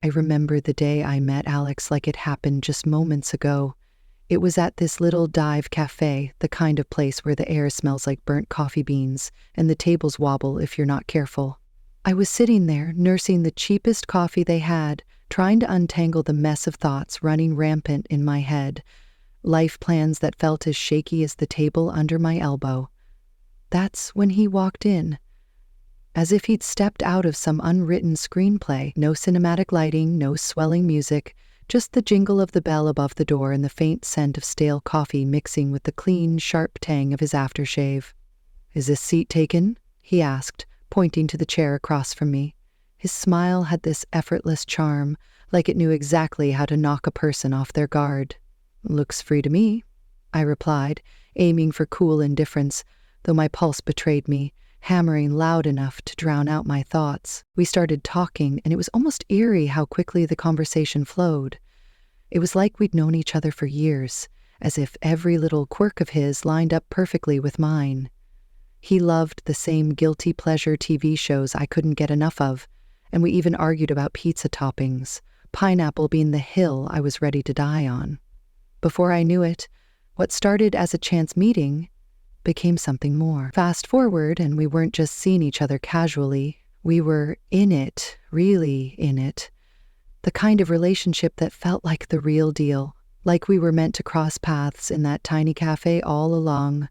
I remember the day I met Alex like it happened just moments ago. It was at this little dive cafe, the kind of place where the air smells like burnt coffee beans and the tables wobble if you're not careful. I was sitting there, nursing the cheapest coffee they had, trying to untangle the mess of thoughts running rampant in my head, life plans that felt as shaky as the table under my elbow. That's when he walked in. As if he'd stepped out of some unwritten screenplay, no cinematic lighting, no swelling music, just the jingle of the bell above the door and the faint scent of stale coffee mixing with the clean, sharp tang of his aftershave. "Is this seat taken?" he asked, pointing to the chair across from me. His smile had this effortless charm, like it knew exactly how to knock a person off their guard. "Looks free to me," I replied, aiming for cool indifference, though my pulse betrayed me, hammering loud enough to drown out my thoughts. We started talking, and it was almost eerie how quickly the conversation flowed. It was like we'd known each other for years, as if every little quirk of his lined up perfectly with mine. He loved the same guilty pleasure TV shows I couldn't get enough of, and we even argued about pizza toppings, pineapple being the hill I was ready to die on. Before I knew it, what started as a chance meeting became something more. Fast forward, and we weren't just seeing each other casually. We were in it, really in it. The kind of relationship that felt like the real deal, like we were meant to cross paths in that tiny cafe all along.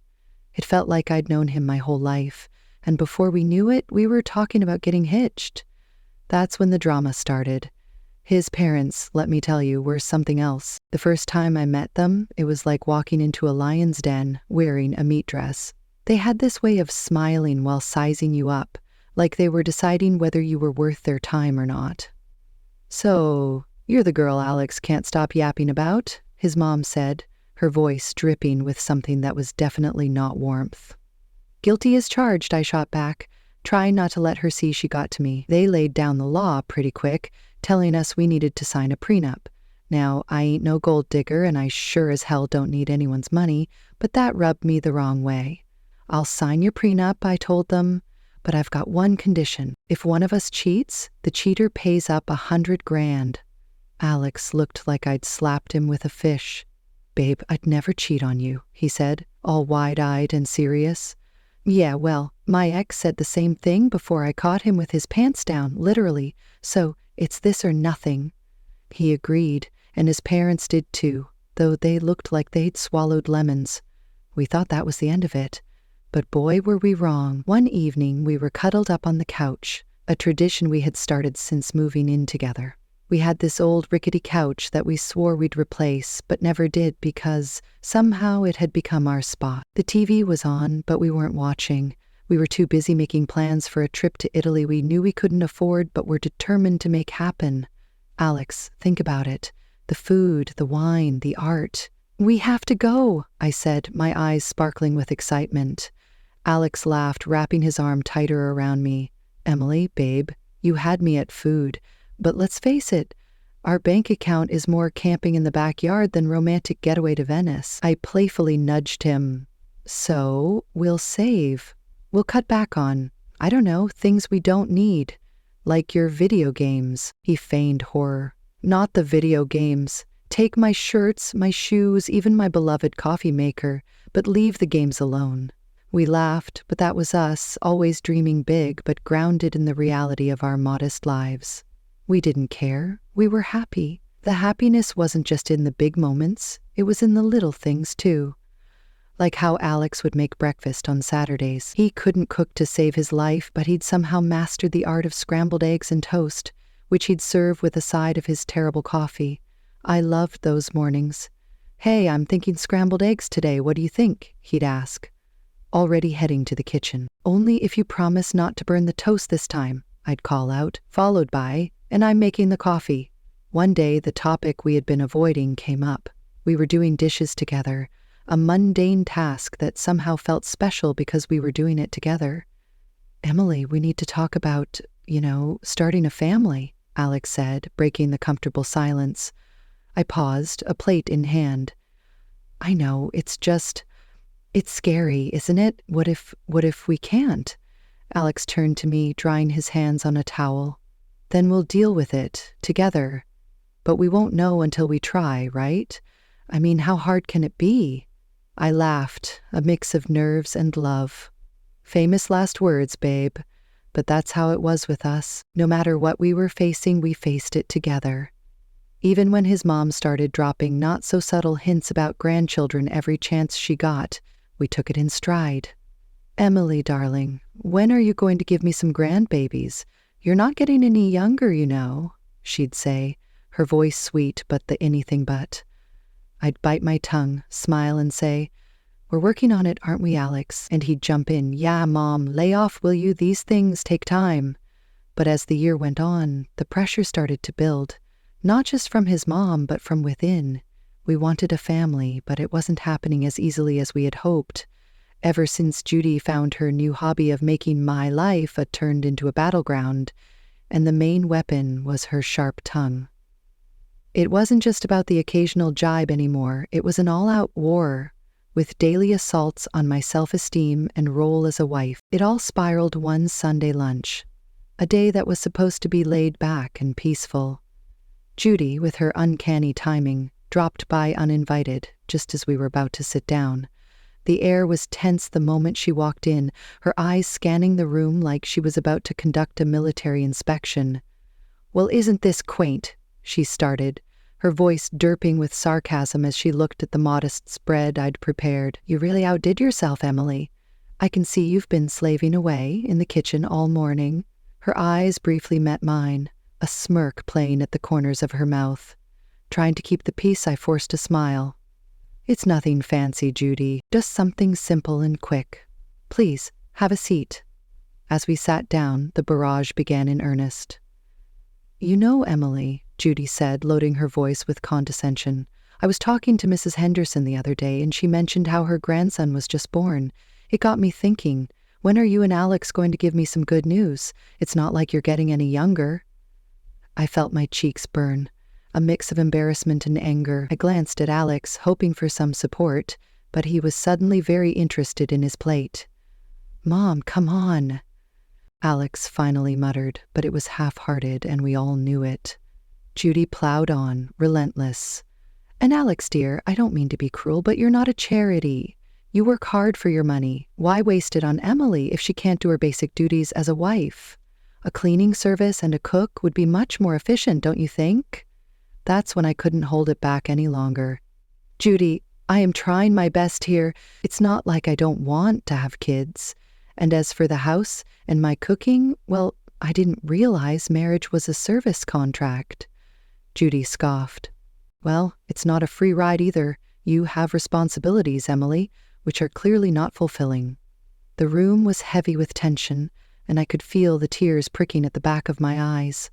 It felt like I'd known him my whole life, and before we knew it, we were talking about getting hitched. That's when the drama started. His parents, let me tell you, were something else. The first time I met them, it was like walking into a lion's den wearing a meat dress. They had this way of smiling while sizing you up, like they were deciding whether you were worth their time or not. "So, you're the girl Alex can't stop yapping about," his mom said, her voice dripping with something that was definitely not warmth. "Guilty as charged," I shot back, trying not to let her see she got to me. They laid down the law pretty quick, telling us we needed to sign a prenup. Now, I ain't no gold digger, and I sure as hell don't need anyone's money, but that rubbed me the wrong way. "I'll sign your prenup," I told them, "but I've got one condition. If one of us cheats, the cheater pays up $100,000. Alex looked like I'd slapped him with a fish. "Babe, I'd never cheat on you," he said, all wide-eyed and serious. "Yeah, well, my ex said the same thing before I caught him with his pants down, literally, so it's this or nothing." He agreed, and his parents did too, though they looked like they'd swallowed lemons. We thought that was the end of it. But boy, were we wrong. One evening, we were cuddled up on the couch, a tradition we had started since moving in together. We had this old rickety couch that we swore we'd replace, but never did because somehow it had become our spot. The TV was on, but we weren't watching. We were too busy making plans for a trip to Italy we knew we couldn't afford but were determined to make happen. "Alex, think about it. The food, the wine, the art. We have to go," I said, my eyes sparkling with excitement. Alex laughed, wrapping his arm tighter around me. "Emily, babe, you had me at food. But let's face it, our bank account is more camping in the backyard than romantic getaway to Venice." I playfully nudged him. "So, we'll save. We'll cut back on, I don't know, things we don't need. Like your video games." He feigned horror. "Not the video games. Take my shirts, my shoes, even my beloved coffee maker, but leave the games alone." We laughed, but that was us, always dreaming big but grounded in the reality of our modest lives. We didn't care. We were happy. The happiness wasn't just in the big moments, it was in the little things too. Like how Alex would make breakfast on Saturdays. He couldn't cook to save his life, but he'd somehow mastered the art of scrambled eggs and toast, which he'd serve with a side of his terrible coffee. I loved those mornings. "Hey, I'm thinking scrambled eggs today, what do you think?" he'd ask. Already heading to the kitchen. "Only if you promise not to burn the toast this time," I'd call out, followed by, "and I'm making the coffee." One day, the topic we had been avoiding came up. We were doing dishes together, a mundane task that somehow felt special because we were doing it together. "Emily, we need to talk about, starting a family," Alex said, breaking the comfortable silence. I paused, a plate in hand. "I know, it's scary, isn't it? What if we can't?" Alex turned to me, drying his hands on a towel. Then we'll deal with it, together. But we won't know until we try, right? I mean, how hard can it be? I laughed, a mix of nerves and love. Famous last words, babe. But that's how it was with us. No matter what we were facing, we faced it together. Even when his mom started dropping not-so-subtle hints about grandchildren every chance she got, we took it in stride. Emily, darling, when are you going to give me some grandbabies? You're not getting any younger, you know, she'd say, her voice sweet but the anything but. I'd bite my tongue, smile and say, "We're working on it, aren't we, Alex?" And he'd jump in, "Yeah, Mom, lay off, will you? These things take time." But as the year went on, the pressure started to build. Not just from his mom, but from within. We wanted a family, but it wasn't happening as easily as we had hoped. Ever since Judy found her new hobby of making my life turned into a battleground, and the main weapon was her sharp tongue. It wasn't just about the occasional jibe anymore, it was an all-out war, with daily assaults on my self-esteem and role as a wife. It all spiraled one Sunday lunch, a day that was supposed to be laid back and peaceful. Judy, with her uncanny timing, dropped by uninvited, just as we were about to sit down. The air was tense the moment she walked in, her eyes scanning the room like she was about to conduct a military inspection. "Well, isn't this quaint?" she started, her voice derping with sarcasm as she looked at the modest spread I'd prepared. "You really outdid yourself, Emily. I can see you've been slaving away in the kitchen all morning." Her eyes briefly met mine, a smirk playing at the corners of her mouth. Trying to keep the peace, I forced a smile. "It's nothing fancy, Judy, just something simple and quick. Please, have a seat." As we sat down, the barrage began in earnest. "You know, Emily," Judy said, loading her voice with condescension, "I was talking to Mrs. Henderson the other day, and she mentioned how her grandson was just born. It got me thinking, when are you and Alex going to give me some good news? It's not like you're getting any younger." I felt my cheeks burn, a mix of embarrassment and anger. I glanced at Alex, hoping for some support, but he was suddenly very interested in his plate. "Mom, come on," Alex finally muttered, but it was half-hearted and we all knew it. Judy plowed on, relentless. "And Alex, dear, I don't mean to be cruel, but you're not a charity. You work hard for your money. Why waste it on Emily if she can't do her basic duties as a wife? A cleaning service and a cook would be much more efficient, don't you think?" That's when I couldn't hold it back any longer. "Judy, I am trying my best here. It's not like I don't want to have kids. And as for the house and my cooking, well, I didn't realize marriage was a service contract." Judy scoffed. "Well, it's not a free ride either. You have responsibilities, Emily, which are clearly not fulfilling." The room was heavy with tension, and I could feel the tears pricking at the back of my eyes.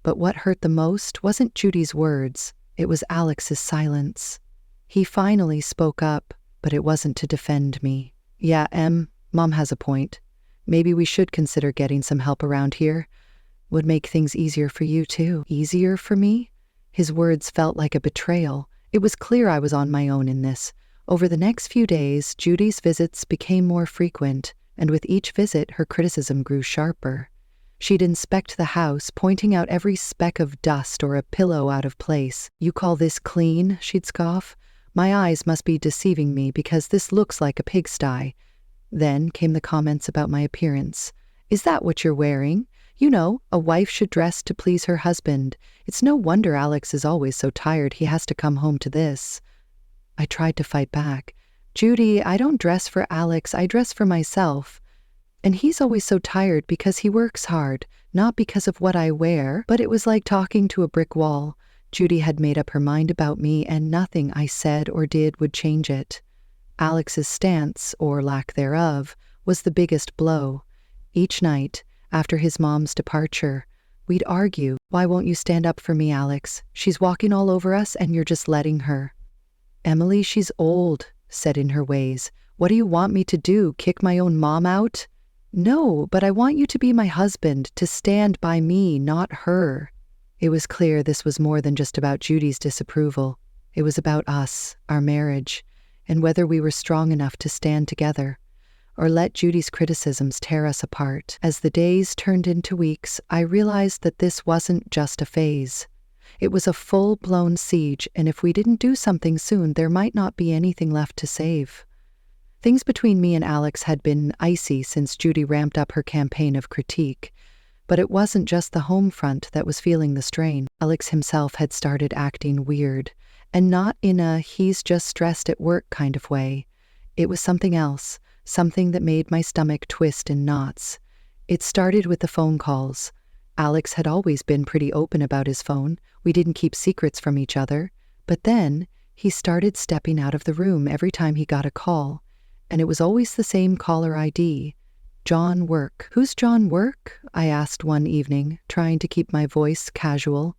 But what hurt the most wasn't Judy's words, it was Alex's silence. He finally spoke up, but it wasn't to defend me. "Yeah, Mom has a point. Maybe we should consider getting some help around here. Would make things easier for you, too." "Easier for me?" His words felt like a betrayal. It was clear I was on my own in this. Over the next few days, Judy's visits became more frequent, and with each visit, her criticism grew sharper. She'd inspect the house, pointing out every speck of dust or a pillow out of place. "You call this clean?" she'd scoff. "My eyes must be deceiving me because this looks like a pigsty." Then came the comments about my appearance. "Is that what you're wearing? You know, a wife should dress to please her husband. It's no wonder Alex is always so tired he has to come home to this." I tried to fight back. "Judy, I don't dress for Alex, I dress for myself. And he's always so tired because he works hard, not because of what I wear." But it was like talking to a brick wall. Judy had made up her mind about me, and nothing I said or did would change it. Alex's stance, or lack thereof, was the biggest blow. Each night, after his mom's departure, we'd argue. "Why won't you stand up for me, Alex? She's walking all over us and you're just letting her." "Emily, she's old," set in her ways. "What do you want me to do, kick my own mom out?" "No, but I want you to be my husband, to stand by me, not her." It was clear this was more than just about Judy's disapproval. It was about us, our marriage, and whether we were strong enough to stand together. or let Judy's criticisms tear us apart. As the days turned into weeks, I realized that this wasn't just a phase. It was a full-blown siege, and if we didn't do something soon, there might not be anything left to save. Things between me and Alex had been icy since Judy ramped up her campaign of critique. But it wasn't just the home front that was feeling the strain. Alex himself had started acting weird, and not in a he's just stressed at work kind of way. It was something else, something that made my stomach twist in knots. It started with the phone calls. Alex had always been pretty open about his phone. We didn't keep secrets from each other. But then, he started stepping out of the room every time he got a call. And it was always the same caller ID. John Work. Who's John Work? I asked one evening, trying to keep my voice casual.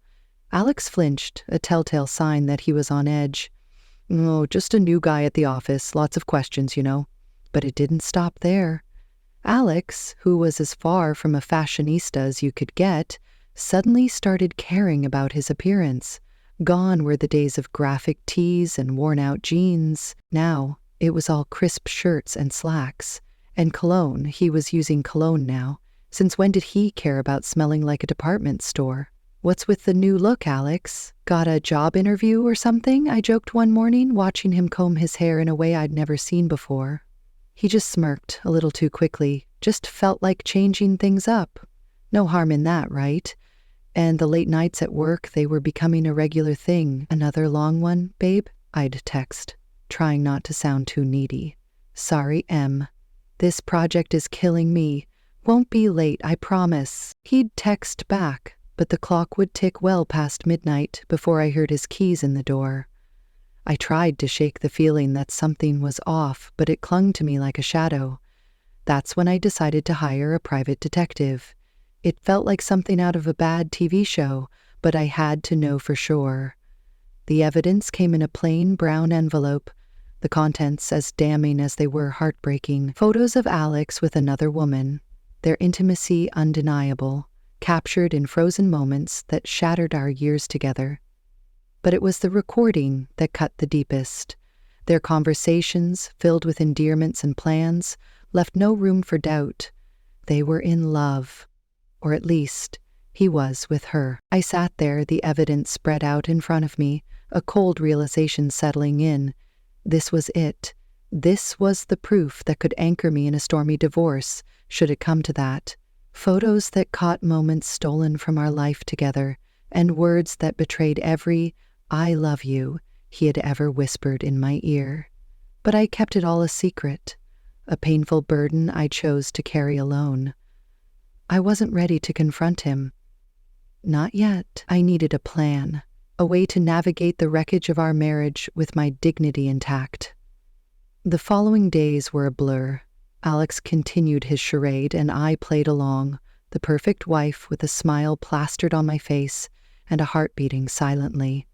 Alex flinched, a telltale sign that he was on edge. Oh, just a new guy at the office, lots of questions, you know. But it didn't stop there. Alex, who was as far from a fashionista as you could get, suddenly started caring about his appearance. Gone were the days of graphic tees and worn-out jeans. Now, it was all crisp shirts and slacks. And cologne, he was using cologne now. Since when did he care about smelling like a department store? What's with the new look, Alex? Got a job interview or something? I joked one morning, watching him comb his hair in a way I'd never seen before. He just smirked a little too quickly, just felt like changing things up. No harm in that, right? And the late nights at work, they were becoming a regular thing. Another long one, babe? I'd text, trying not to sound too needy. Sorry, Em. This project is killing me. Won't be late, I promise. He'd text back, but the clock would tick well past midnight before I heard his keys in the door. I tried to shake the feeling that something was off, but it clung to me like a shadow. That's when I decided to hire a private detective. It felt like something out of a bad TV show, but I had to know for sure. The evidence came in a plain brown envelope, the contents as damning as they were heartbreaking. Photos of Alex with another woman, their intimacy undeniable, captured in frozen moments that shattered our years together. But it was the recording that cut the deepest. Their conversations, filled with endearments and plans, left no room for doubt. They were in love. Or at least, he was with her. I sat there, the evidence spread out in front of me, a cold realization settling in. This was it. This was the proof that could anchor me in a stormy divorce, should it come to that. Photos that caught moments stolen from our life together, and words that betrayed every "I love you" he had ever whispered in my ear. But I kept it all a secret, a painful burden I chose to carry alone. I wasn't ready to confront him. Not yet. I needed a plan, a way to navigate the wreckage of our marriage with my dignity intact. The following days were a blur. Alex continued his charade, and I played along, the perfect wife with a smile plastered on my face and a heart beating silently.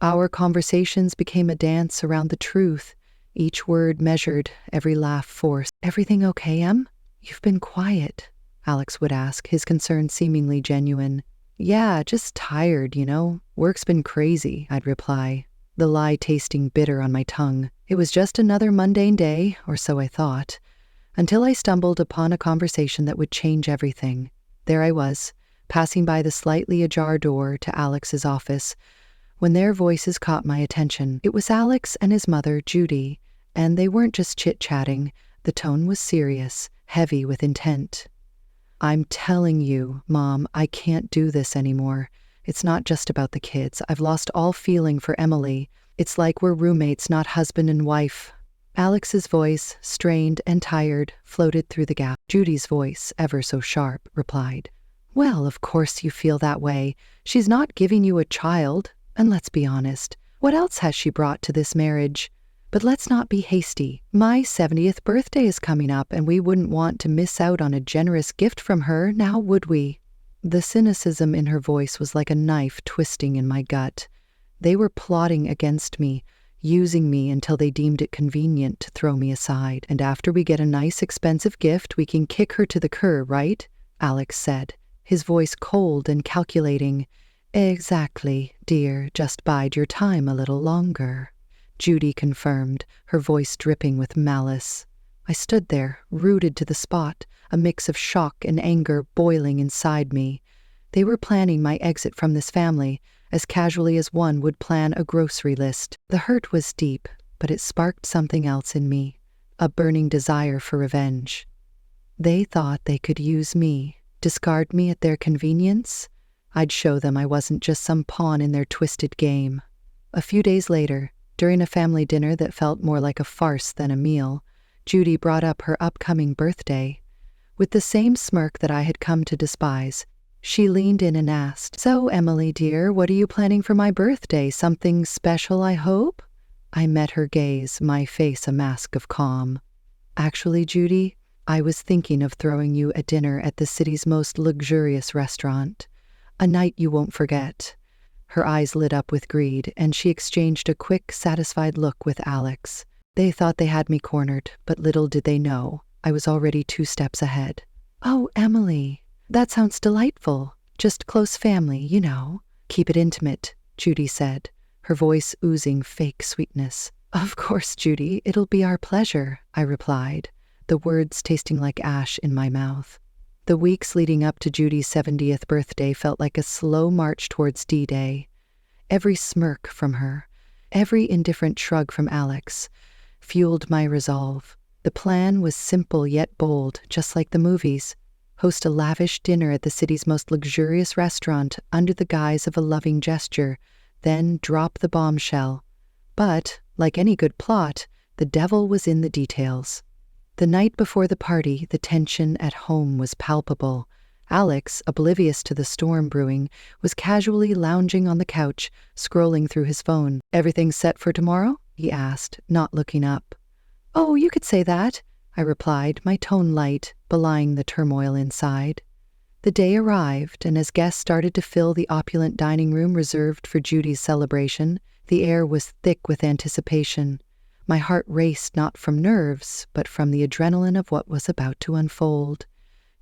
Our conversations became a dance around the truth, each word measured, every laugh forced. "Everything okay, Em? You've been quiet," Alex would ask, his concern seemingly genuine. "Yeah, just tired, you know. Work's been crazy," I'd reply, the lie tasting bitter on my tongue. It was just another mundane day, or so I thought, until I stumbled upon a conversation that would change everything. There I was, passing by the slightly ajar door to Alex's office, when their voices caught my attention. It was Alex and his mother, Judy, and they weren't just chit-chatting. The tone was serious, heavy with intent. "I'm telling you, Mom, I can't do this anymore. It's not just about the kids. I've lost all feeling for Emily. It's like we're roommates, not husband and wife." Alex's voice, strained and tired, floated through the gap. Judy's voice, ever so sharp, replied, "Well, of course you feel that way. She's not giving you a child. And let's be honest, what else has she brought to this marriage? But let's not be hasty. My 70th birthday is coming up, and we wouldn't want to miss out on a generous gift from her, now would we?" The cynicism in her voice was like a knife twisting in my gut. They were plotting against me, using me until they deemed it convenient to throw me aside. "And after we get a nice, expensive gift, we can kick her to the curb, right?" Alex said, his voice cold and calculating. "Exactly, dear. Just bide your time a little longer," Judy confirmed, her voice dripping with malice. I stood there, rooted to the spot, a mix of shock and anger boiling inside me. They were planning my exit from this family as casually as one would plan a grocery list. The hurt was deep, but it sparked something else in me, a burning desire for revenge. They thought they could use me, discard me at their convenience. I'd show them I wasn't just some pawn in their twisted game. A few days later, during a family dinner that felt more like a farce than a meal, Judy brought up her upcoming birthday. With the same smirk that I had come to despise, she leaned in and asked, "So, Emily dear, what are you planning for my birthday? Something special, I hope?" I met her gaze, my face a mask of calm. "Actually, Judy, I was thinking of throwing you a dinner at the city's most luxurious restaurant. A night you won't forget." Her eyes lit up with greed, and she exchanged a quick, satisfied look with Alex. They thought they had me cornered, but little did they know I was already 2 steps ahead. "Oh, Emily, that sounds delightful. Just close family, you know. Keep it intimate," Judy said, her voice oozing fake sweetness. "Of course, Judy, it'll be our pleasure," I replied, the words tasting like ash in my mouth. The weeks leading up to Judy's 70th birthday felt like a slow march towards D-Day. Every smirk from her, every indifferent shrug from Alex, fueled my resolve. The plan was simple yet bold, just like the movies. Host a lavish dinner at the city's most luxurious restaurant under the guise of a loving gesture, then drop the bombshell. But, like any good plot, the devil was in the details. The night before the party, the tension at home was palpable. Alex, oblivious to the storm brewing, was casually lounging on the couch, scrolling through his phone. "Everything set for tomorrow?" he asked, not looking up. "Oh, you could say that," I replied, my tone light, belying the turmoil inside. The day arrived, and as guests started to fill the opulent dining room reserved for Judy's celebration, the air was thick with anticipation. My heart raced not from nerves, but from the adrenaline of what was about to unfold.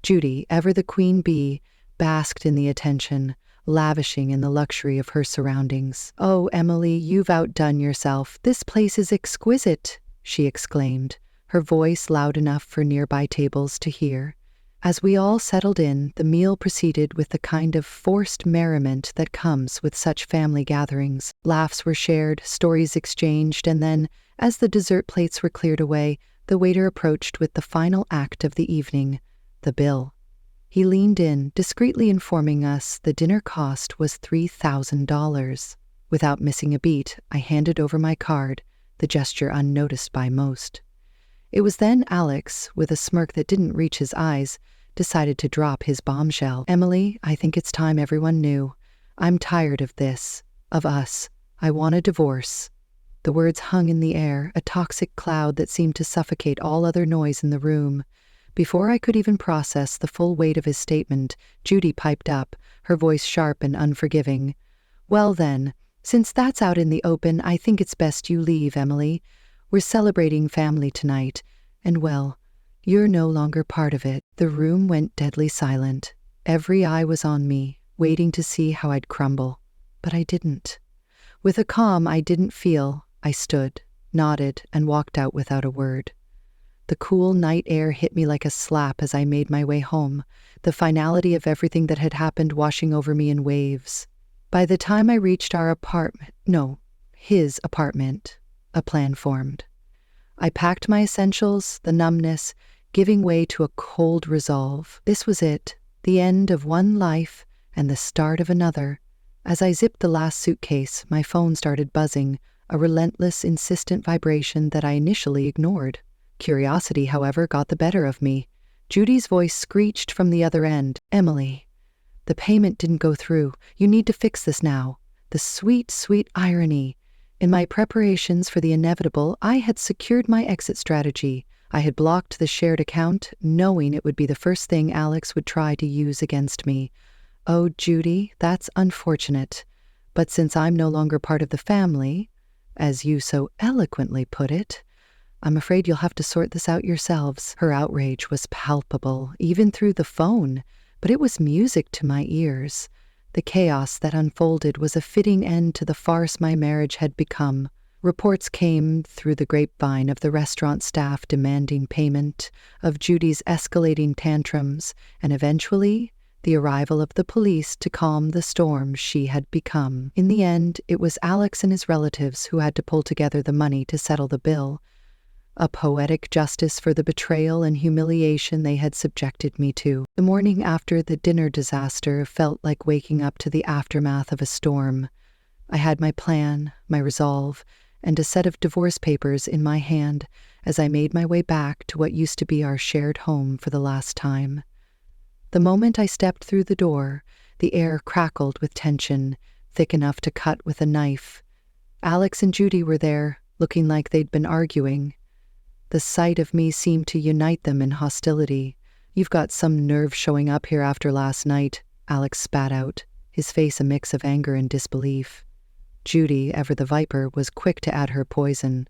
Judy, ever the queen bee, basked in the attention, lavishing in the luxury of her surroundings. "Oh, Emily, you've outdone yourself. This place is exquisite," she exclaimed, her voice loud enough for nearby tables to hear. As we all settled in, the meal proceeded with the kind of forced merriment that comes with such family gatherings. Laughs were shared, stories exchanged, and then, as the dessert plates were cleared away, the waiter approached with the final act of the evening, the bill. He leaned in, discreetly informing us the dinner cost was $3,000. Without missing a beat, I handed over my card, the gesture unnoticed by most. It was then Alex, with a smirk that didn't reach his eyes, decided to drop his bombshell. "Emily, I think it's time everyone knew. I'm tired of this, of us. I want a divorce." The words hung in the air, a toxic cloud that seemed to suffocate all other noise in the room. Before I could even process the full weight of his statement, Judy piped up, her voice sharp and unforgiving. "Well then, since that's out in the open, I think it's best you leave, Emily. We're celebrating family tonight, and well, you're no longer part of it." The room went deadly silent. Every eye was on me, waiting to see how I'd crumble. But I didn't. With a calm I didn't feel, I stood, nodded, and walked out without a word. The cool night air hit me like a slap as I made my way home, the finality of everything that had happened washing over me in waves. By the time I reached his apartment, a plan formed. I packed my essentials, the numbness, giving way to a cold resolve. This was it, the end of one life and the start of another. As I zipped the last suitcase, my phone started buzzing, a relentless, insistent vibration that I initially ignored. Curiosity, however, got the better of me. Judy's voice screeched from the other end. "Emily, the payment didn't go through. You need to fix this now." The sweet, sweet irony. In my preparations for the inevitable, I had secured my exit strategy. I had blocked the shared account, knowing it would be the first thing Alex would try to use against me. "Oh, Judy, that's unfortunate. But since I'm no longer part of the family, as you so eloquently put it, I'm afraid you'll have to sort this out yourselves." Her outrage was palpable, even through the phone, but it was music to my ears. The chaos that unfolded was a fitting end to the farce my marriage had become. Reports came through the grapevine of the restaurant staff demanding payment, of Judy's escalating tantrums, and eventually the arrival of the police to calm the storm she had become. In the end, it was Alex and his relatives who had to pull together the money to settle the bill, a poetic justice for the betrayal and humiliation they had subjected me to. The morning after the dinner disaster felt like waking up to the aftermath of a storm. I had my plan, my resolve, and a set of divorce papers in my hand as I made my way back to what used to be our shared home for the last time. The moment I stepped through the door, the air crackled with tension, thick enough to cut with a knife. Alex and Judy were there, looking like they'd been arguing. The sight of me seemed to unite them in hostility. "You've got some nerve showing up here after last night," Alex spat out, his face a mix of anger and disbelief. Judy, ever the viper, was quick to add her poison.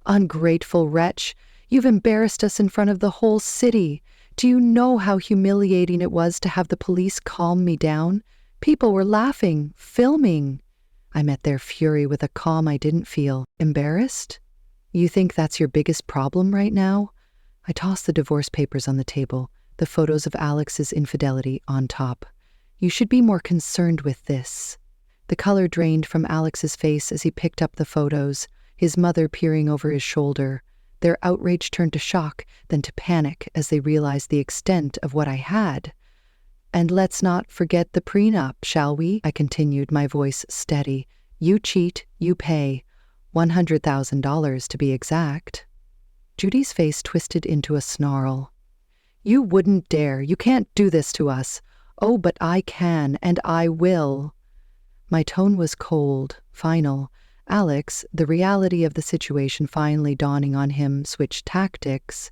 "Ungrateful wretch! You've embarrassed us in front of the whole city. Do you know how humiliating it was to have the police calm me down? People were laughing, filming." I met their fury with a calm I didn't feel. "Embarrassed? You think that's your biggest problem right now?" I tossed the divorce papers on the table, the photos of Alex's infidelity on top. "You should be more concerned with this." The color drained from Alex's face as he picked up the photos, his mother peering over his shoulder. Their outrage turned to shock, then to panic as they realized the extent of what I had. "And let's not forget the prenup, shall we?" I continued, my voice steady. "You cheat, you pay. $100,000 to be exact." Judy's face twisted into a snarl. "You wouldn't dare. You can't do this to us." "Oh, but I can, and I will." My tone was cold, final. Alex, the reality of the situation finally dawning on him, switched tactics.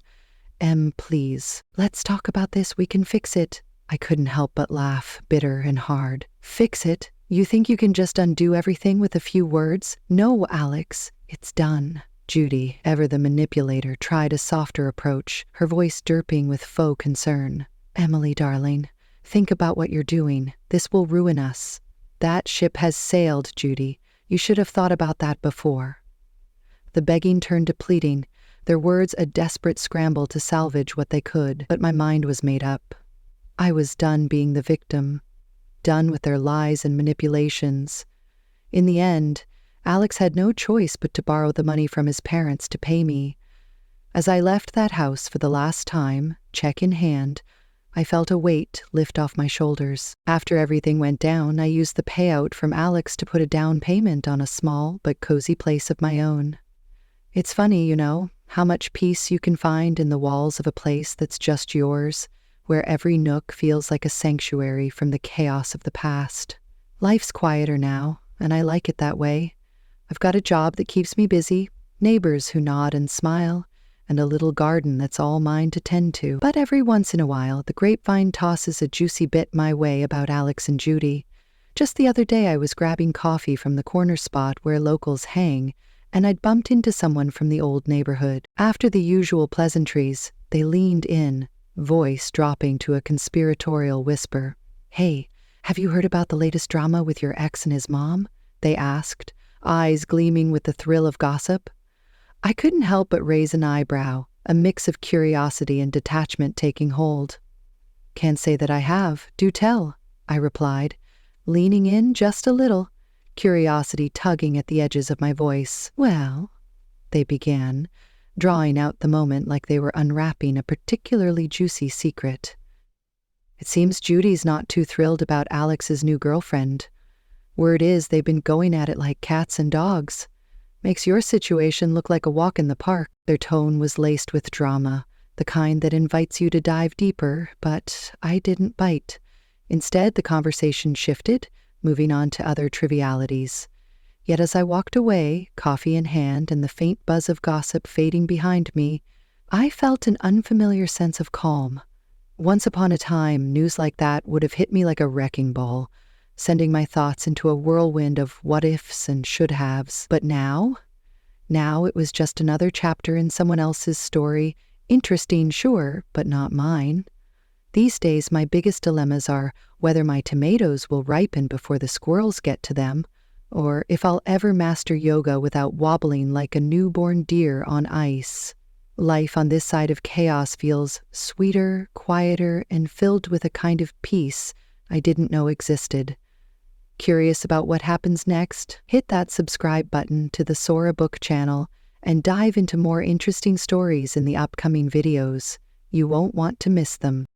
Please, let's talk about this. We can fix it." I couldn't help but laugh, bitter and hard. "Fix it? You think you can just undo everything with a few words?" "No, Alex, it's done." Judy, ever the manipulator, tried a softer approach, her voice derping with faux concern. "Emily, darling, think about what you're doing. This will ruin us." "That ship has sailed, Judy. You should have thought about that before." The begging turned to pleading, their words a desperate scramble to salvage what they could, but my mind was made up. I was done being the victim, done with their lies and manipulations. In the end, Alex had no choice but to borrow the money from his parents to pay me. As I left that house for the last time, check in hand, I felt a weight lift off my shoulders. After everything went down, I used the payout from Alex to put a down payment on a small but cozy place of my own. It's funny, you know, how much peace you can find in the walls of a place that's just yours, where every nook feels like a sanctuary from the chaos of the past. Life's quieter now, and I like it that way. I've got a job that keeps me busy, neighbors who nod and smile, and a little garden that's all mine to tend to. But every once in a while, the grapevine tosses a juicy bit my way about Alex and Judy. Just the other day I was grabbing coffee from the corner spot where locals hang, and I'd bumped into someone from the old neighborhood. After the usual pleasantries, they leaned in, voice dropping to a conspiratorial whisper. "Hey, have you heard about the latest drama with your ex and his mom?" they asked, eyes gleaming with the thrill of gossip. I couldn't help but raise an eyebrow, a mix of curiosity and detachment taking hold. "Can't say that I have. Do tell," I replied, leaning in just a little, curiosity tugging at the edges of my voice. "Well," they began, drawing out the moment like they were unwrapping a particularly juicy secret. "It seems Judy's not too thrilled about Alex's new girlfriend. Word is they've been going at it like cats and dogs. Makes your situation look like a walk in the park." Their tone was laced with drama, the kind that invites you to dive deeper, but I didn't bite. Instead, the conversation shifted, moving on to other trivialities. Yet as I walked away, coffee in hand and the faint buzz of gossip fading behind me, I felt an unfamiliar sense of calm. Once upon a time, news like that would have hit me like a wrecking ball, sending my thoughts into a whirlwind of what-ifs and should-haves. But now it was just another chapter in someone else's story. Interesting, sure, but not mine. These days, my biggest dilemmas are whether my tomatoes will ripen before the squirrels get to them, or if I'll ever master yoga without wobbling like a newborn deer on ice. Life on this side of chaos feels sweeter, quieter, and filled with a kind of peace I didn't know existed. Curious about what happens next? Hit that subscribe button to the SoraBook channel and dive into more interesting stories in the upcoming videos. You won't want to miss them.